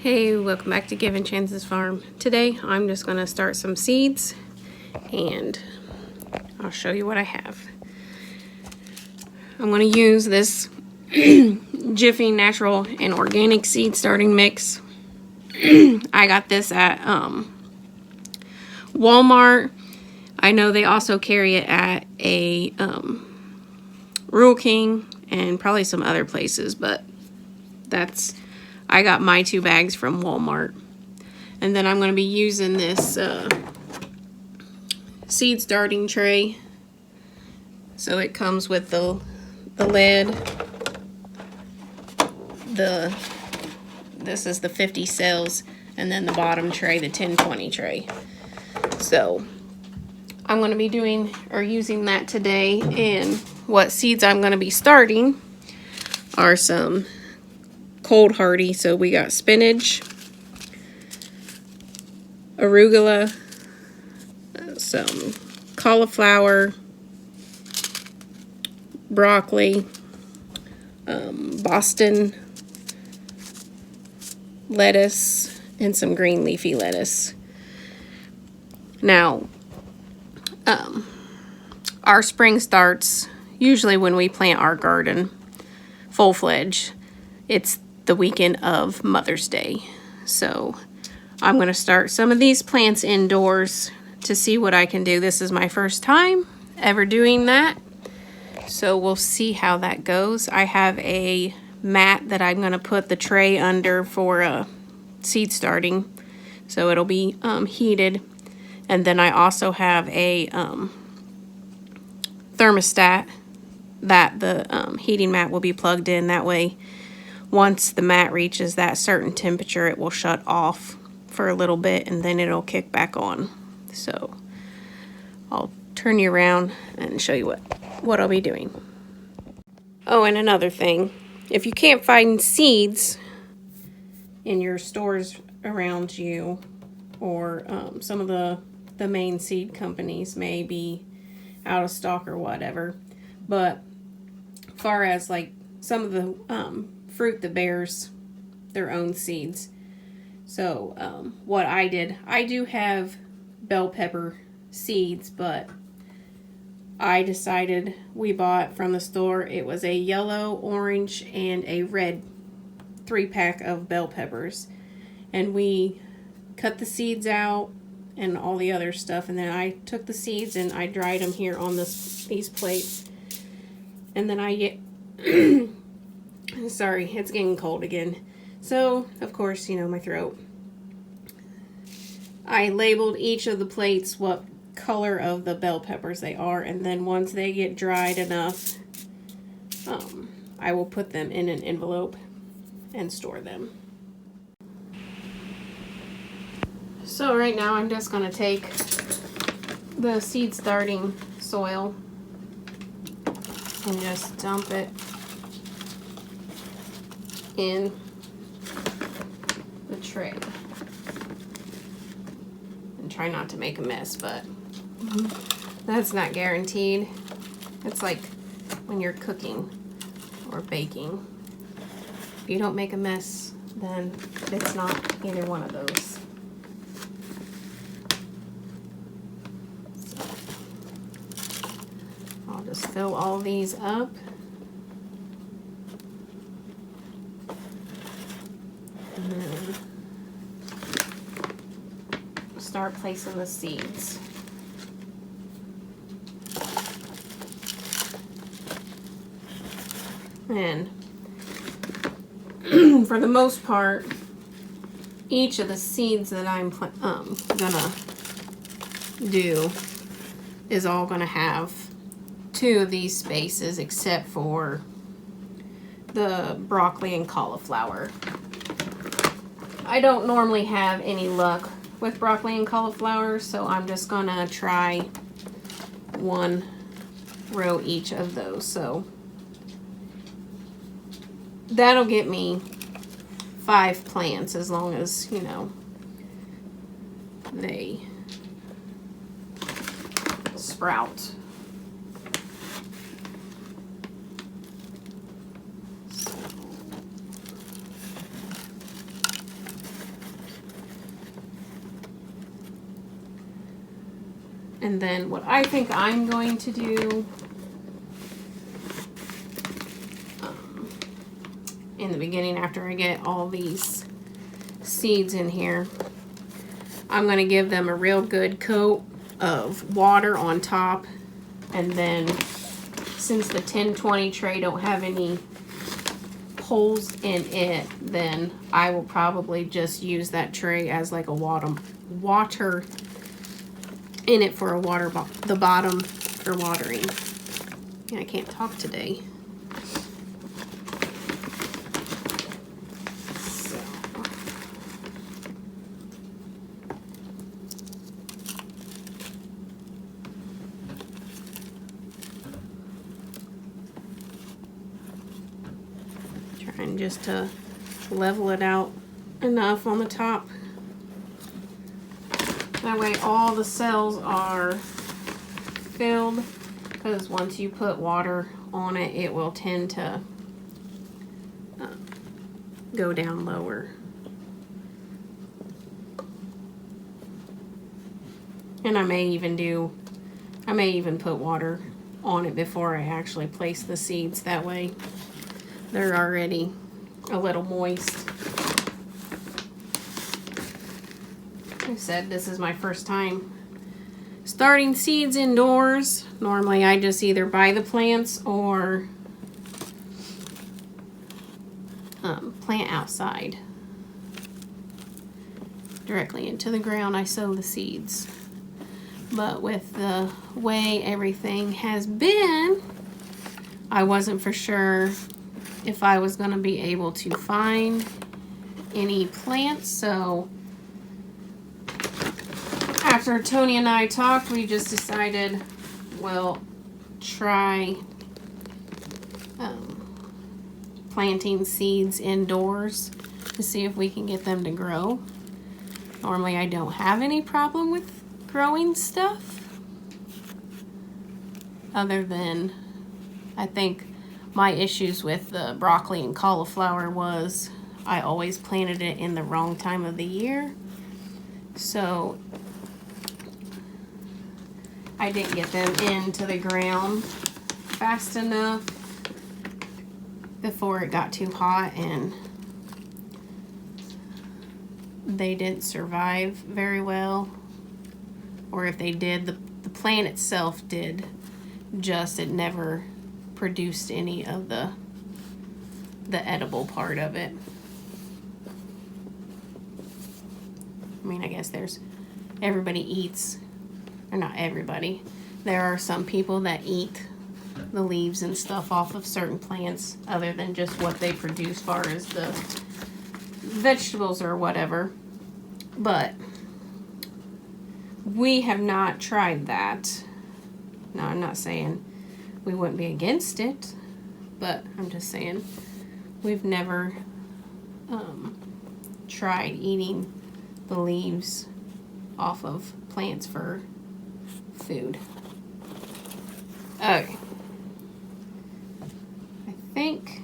Hey, welcome back to Given Chances Farm. Today I'm just going to start some seeds and I'll show you what I have. I'm going to use this Jiffy Natural and Organic Seed Starting Mix. I got this at Walmart. I know they also carry it at a Rural King and probably some other places, but I got my 2 bags from Walmart. And then I'm going to be using this seed starting tray. So it comes with the lid. This is the 50 cells, and then the bottom tray, the 1020 tray. So I'm going to be using that today, and what seeds I'm going to be starting are some cold hardy. So we got spinach, arugula, some cauliflower, broccoli, Boston lettuce, and some green leafy lettuce. Now, our spring starts usually when we plant our garden full-fledged. It's the weekend of Mother's Day. So I'm going to start some of these plants indoors to see what I can do. This is my first time ever doing that, so we'll see how that goes. I have a mat that I'm going to put the tray under for seed starting, so it'll be heated. And then I also have a thermostat that the heating mat will be plugged in. That way, once the mat reaches that certain temperature, it will shut off for a little bit and then it'll kick back on. So I'll turn you around and show you what I'll be doing. Oh, and another thing, if you can't find seeds in your stores around you, or some of the main seed companies may be out of stock or whatever, but far as like some of the fruit that bears their own seeds. So what I did, I do have bell pepper seeds, but I decided we bought from the store, it was a yellow, orange, and a red 3-pack of bell peppers. And we cut the seeds out and all the other stuff, and then I took the seeds and I dried them here on these plates. And then I get sorry, it's getting cold again. So, of course, my throat. I labeled each of the plates what color of the bell peppers they are, and then once they get dried enough, I will put them in an envelope and store them. So right now I'm just going to take the seed starting soil and just dump it in the tray. And try not to make a mess, but that's not guaranteed. It's like when you're cooking or baking. If you don't make a mess, then it's not either one of those. So I'll just fill all these up. And then start placing the seeds. And for the most part, each of the seeds that I'm gonna do is all gonna have 2 of these spaces, except for the broccoli and cauliflower. I don't normally have any luck with broccoli and cauliflower, so I'm just gonna try 1 row each of those. So that'll get me 5 plants, as long as, you know, they sprout. And then what I think I'm going to do in the beginning, after I get all these seeds in here, I'm going to give them a real good coat of water on top. And then, since the 10-20 tray don't have any holes in it, then I will probably just use that tray as like a water in it for a the bottom for watering. Yeah, I can't talk today. So. Trying just to level it out enough on the top. That way all the cells are filled, because once you put water on it, it will tend to go down lower. And I may even put water on it before I actually place the seeds. That way they're already a little moist. I said this is my first time starting seeds indoors. Normally I just either buy the plants or plant outside. Directly into the ground I sow the seeds. But with the way everything has been, I wasn't for sure if I was going to be able to find any plants, so after Tony and I talked, we just decided we'll try planting seeds indoors to see if we can get them to grow. Normally I don't have any problem with growing stuff, other than I think my issues with the broccoli and cauliflower was I always planted it in the wrong time of the year. So I didn't get them into the ground fast enough before it got too hot, and they didn't survive very well. Or if they did, the plant itself did, just it never produced any of the edible part of it. I mean, I guess everybody eats, or not everybody, there are some people that eat the leaves and stuff off of certain plants other than just what they produce far as the vegetables or whatever. But we have not tried that. No, I'm not saying we wouldn't be against it, but I'm just saying we've never tried eating the leaves off of plants for food. Okay. I think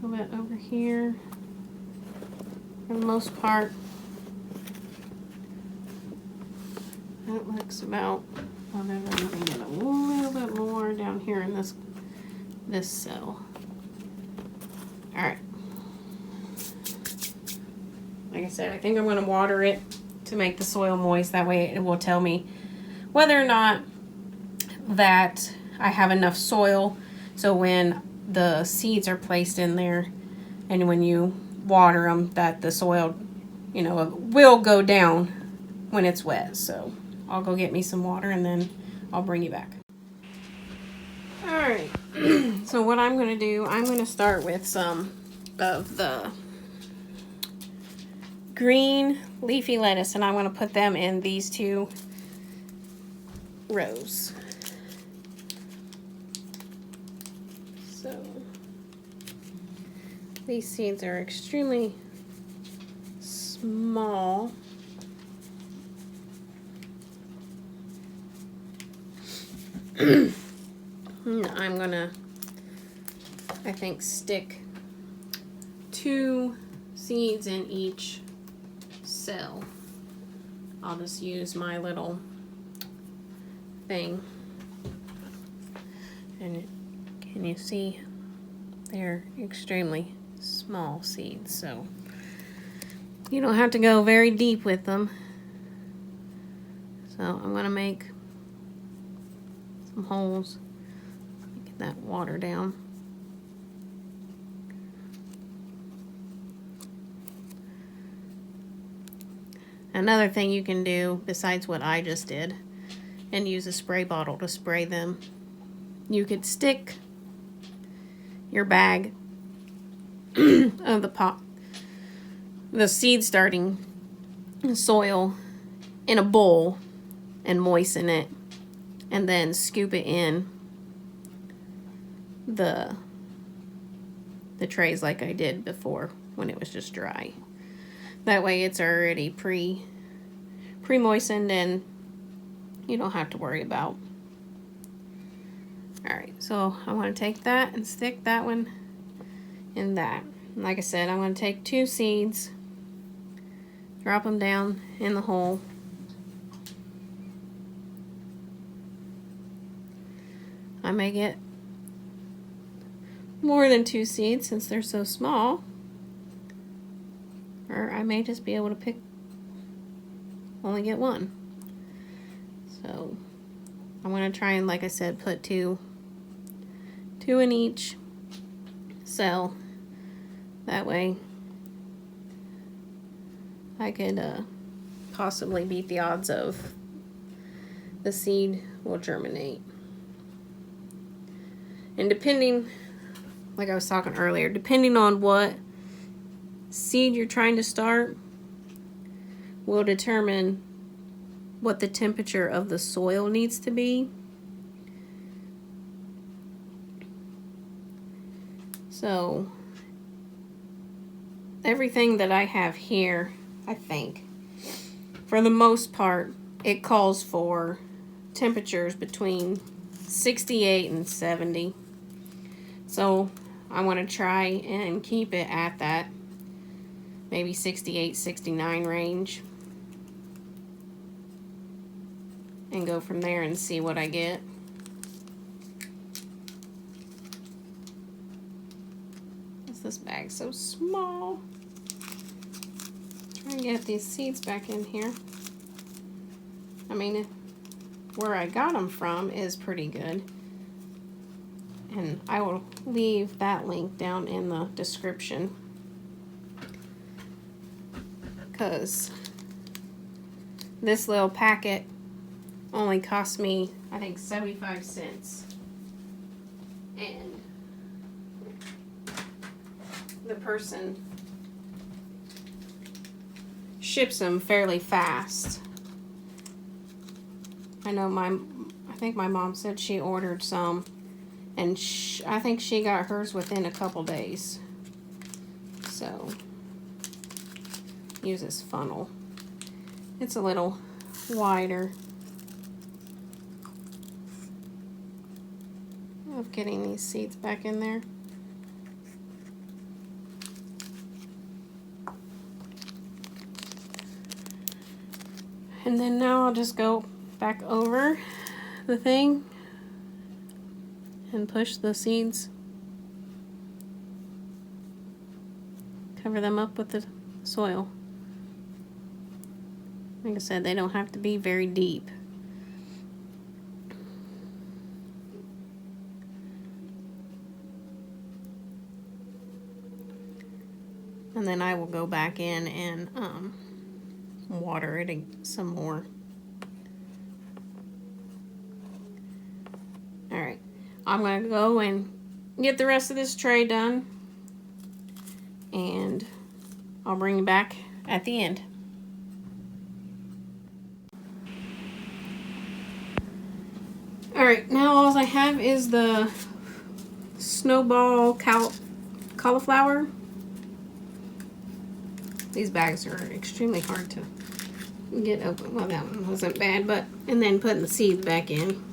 a little bit over here. For the most part, that looks about, well, then I'm going to get a little bit more down here in this cell. Alright. Like I said, I think I'm going to water it to make the soil moist. That way it will tell me whether or not that I have enough soil. So when the seeds are placed in there and when you water them, that the soil, you know, will go down when it's wet. So I'll go get me some water and then I'll bring you back. Alright, So what I'm going to do, I'm going to start with some of the green leafy lettuce, and I'm going to put them in these 2 rows. So these seeds are extremely small. I'm gonna, I think, stick 2 seeds in each cell. I'll just use my little thing. And can you see? They're extremely small seeds, so you don't have to go very deep with them. So I'm gonna make some holes. Get that water down. Another thing you can do, besides what I just did, and use a spray bottle to spray them, you could stick your bag of the seed starting soil in a bowl and moisten it, and then scoop it in the trays like I did before when it was just dry. That way it's already pre-moistened and you don't have to worry about. Alright, so I'm going to take that and stick that one in that. And like I said, I'm going to take 2 seeds, drop them down in the hole. I may get more than 2 seeds since they're so small. Or I may just be able to only get 1. So I'm going to try and, like I said, put 2 in each cell. That way I could possibly beat the odds of the seed will germinate. And depending, like I was talking earlier, depending on what seed you're trying to start will determine what the temperature of the soil needs to be. So everything that I have here, I think, for the most part, it calls for temperatures between 68 and 70. So I want to try and keep it at that maybe 68, 69 range. And go from there and see what I get. This bag's so small. Try and get these seeds back in here. I mean, where I got them from is pretty good. And I will leave that link down in the description. Because this little packet only cost me, I think, 75 cents. And the person ships them fairly fast. I know I think my mom said she ordered some, and I think she got hers within a couple days. So use this funnel. It's a little wider. Of getting these seeds back in there. And then now I'll just go back over the thing and push the seeds. Cover them up with the soil. Like I said, they don't have to be very deep. And then I will go back in and water it some more. Alright, I'm going to go and get the rest of this tray done, and I'll bring you back at the end. Alright, now all I have is the snowball cauliflower. These bags are extremely hard to get open. Well, that one wasn't bad, but, and then putting the seeds back in.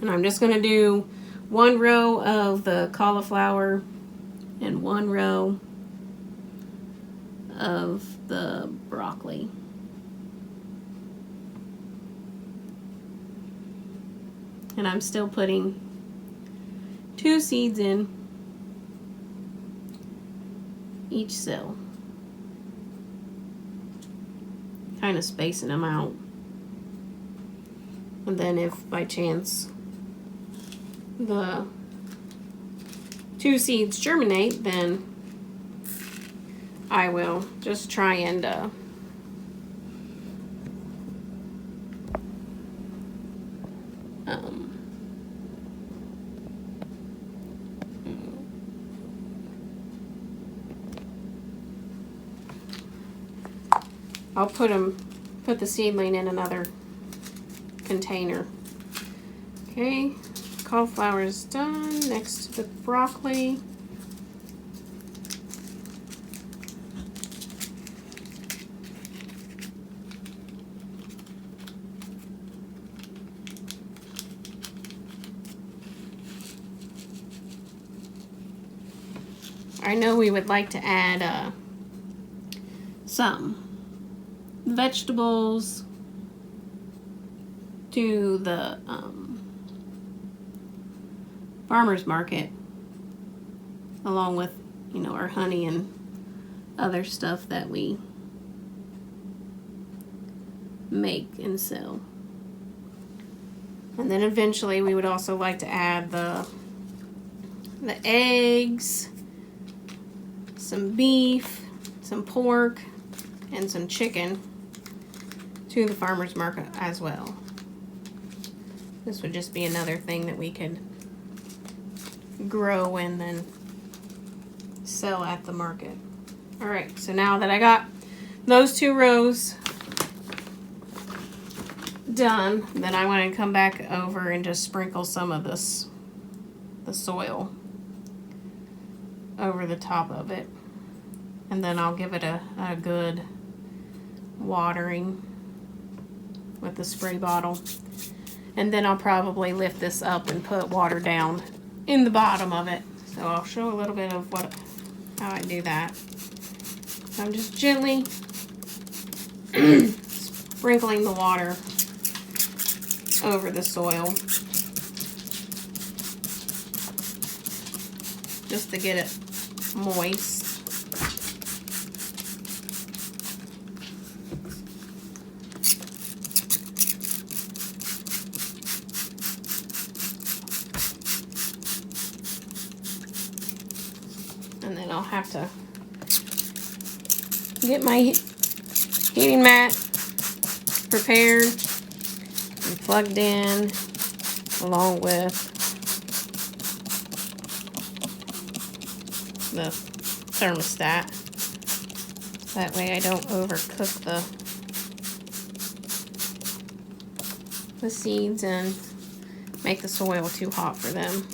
And I'm just going to do one row of the cauliflower and one row of the broccoli. And I'm still putting 2 seeds in each cell, kind of spacing them out. And then if by chance the 2 seeds germinate, then I will just try and I'll put the seedling in another container. Okay, cauliflower is done. Next to the broccoli. I know we would like to add some vegetables to the farmer's market, along with, you know, our honey and other stuff that we make and sell. And then eventually we would also like to add the eggs, some beef, some pork, and some chicken to the farmer's market as well. This would just be another thing that we could grow and then sell at the market. Alright, so now that I got those 2 rows done, then I want to come back over and just sprinkle some of the soil over the top of it. And then I'll give it a good watering with the spray bottle. And then I'll probably lift this up and put water down in the bottom of it. So I'll show a little bit of how I do that. I'm just gently sprinkling the water over the soil, just to get it moist. And then I'll have to get my heating mat prepared and plugged in, along with the thermostat. That way I don't overcook the seeds and make the soil too hot for them.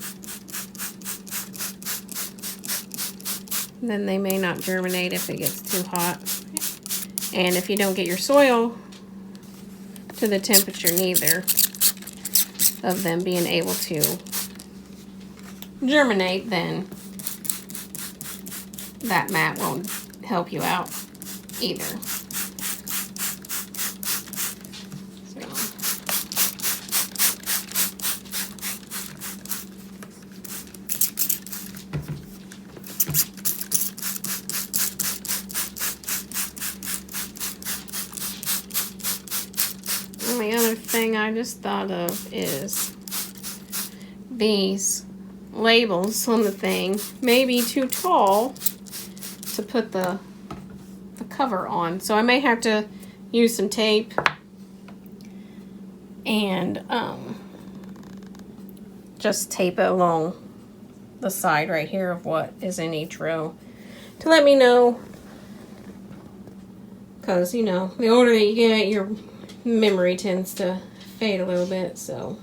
Then they may not germinate if it gets too hot. And if you don't get your soil to the temperature neither of them being able to germinate, then that mat won't help you out either. The other thing I just thought of is these labels on the thing may be too tall to put the cover on, so I may have to use some tape and just tape it along the side right here of what is in each row to let me know, because you know, the older that you get, your memory tends to fade a little bit, so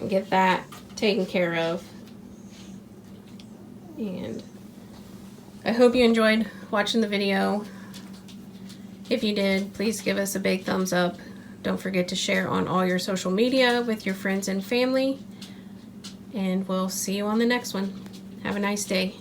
get that taken care of. And I hope you enjoyed watching the video. If you did, please give us a big thumbs up. Don't forget to share on all your social media with your friends and family. And we'll see you on the next one. Have a nice day.